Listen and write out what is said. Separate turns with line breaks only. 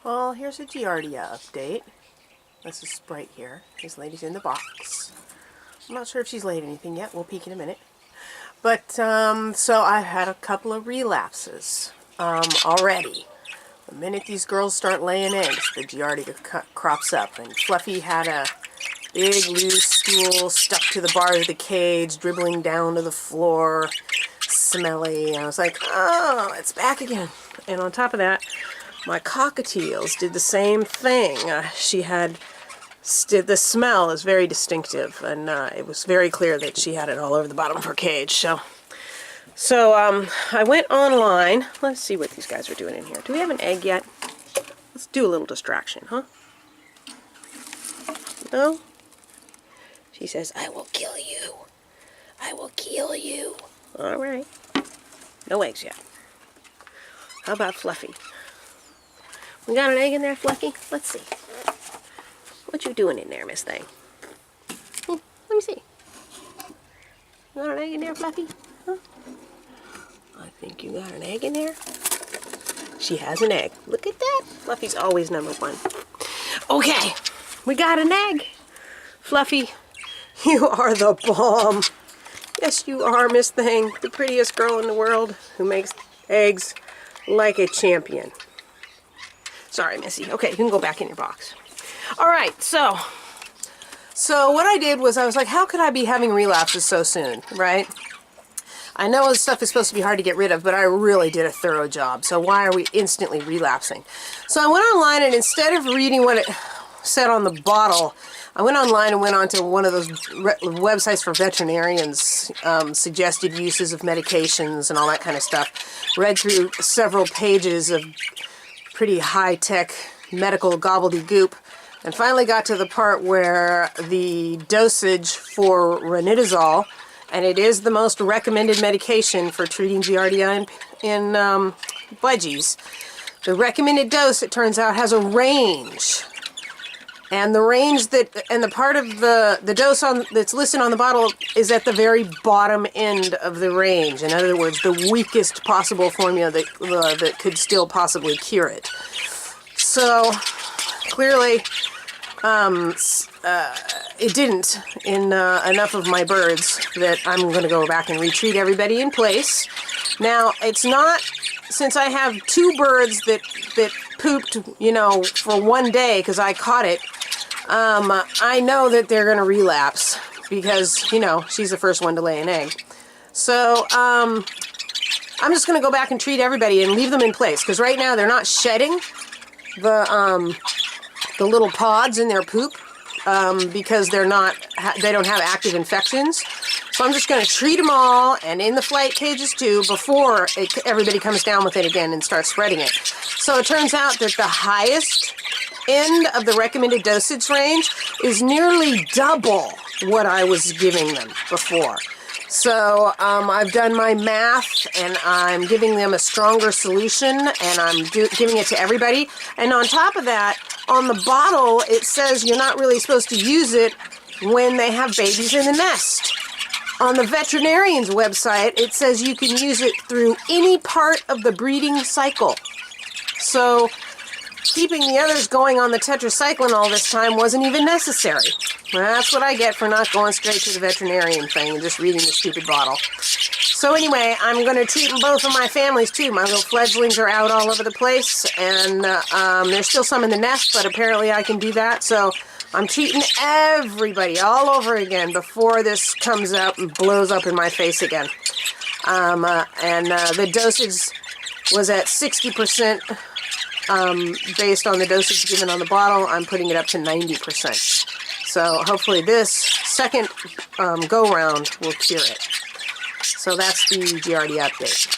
Well, here's a Giardia update. This is Sprite here. This lady's in the box. I'm not sure if she's laid anything yet. We'll peek in a minute. But, so I've had a couple of relapses already. The minute these girls start laying eggs, the Giardia crops up. And Fluffy had a big loose stool stuck to the bar of the cage, dribbling down to the floor, smelly. And I was like, oh, it's back again. And on top of that, my cockatiels did the same thing. She had, the smell is very distinctive, and it was very clear that she had it all over the bottom of her cage. So I went online. Let's see what these guys are doing in here. Do we have an egg yet? Let's do a little distraction, huh? No? She says, I will kill you. I will kill you. All right. No eggs yet. How about Fluffy? We got an egg in there, Fluffy? Let's see. What you doing in there, Miss Thing? Let me see. You got an egg in there, Fluffy? Huh? I think you got an egg in there. She has an egg. Look at that. Fluffy's always number one. Okay, we got an egg. Fluffy, you are the bomb. Yes, you are, Miss Thing, the prettiest girl in the world who makes eggs like a champion. Sorry, Missy. Okay, you can go back in your box. All right, so what I did was I was like, how could I be having relapses so soon, right? I know this stuff is supposed to be hard to get rid of, but I really did a thorough job. So why are we instantly relapsing? So I went online, and instead of reading what it said on the bottle, I went online and went onto one of those websites for veterinarians, suggested uses of medications and all that kind of stuff. Read through several pages of pretty high-tech medical gobbledygook, and finally got to the part where the dosage for ranitidine, and it is the most recommended medication for treating Giardia in budgies. The recommended dose, it turns out, has a range. And the range the part of the dose that's listed on the bottle is at the very bottom end of the range. In other words, the weakest possible formula that could still possibly cure it. So, clearly, it didn't in enough of my birds that I'm going to go back and retreat everybody in place. Now, it's not, since I have two birds that pooped, you know, for one day because I caught it, I know that they're going to relapse because, you know, she's the first one to lay an egg. So, I'm just going to go back and treat everybody and leave them in place because right now they're not shedding the little pods in their poop because they don't have active infections. So I'm just going to treat them all, and in the flight cages too, before everybody comes down with it again and starts spreading it. So it turns out that the highest end of the recommended dosage range is nearly double what I was giving them before. So I've done my math, and I'm giving them a stronger solution, and I'm giving it to everybody. And on top of that, on the bottle, it says you're not really supposed to use it when they have babies in the nest. On the veterinarian's website, it says you can use it through any part of the breeding cycle. So keeping the others going on the tetracycline all this time wasn't even necessary. That's what I get for not going straight to the veterinarian thing and just reading the stupid bottle. So anyway, I'm going to treat both of my families too. My little fledglings are out all over the place, and there's still some in the nest, but apparently I can do that. So I'm treating everybody all over again before this comes up and blows up in my face again. The dosage was at 60%. Based on the dosage given on the bottle, I'm putting it up to 90%. So hopefully this second go-round will cure it. So that's the Giardia update.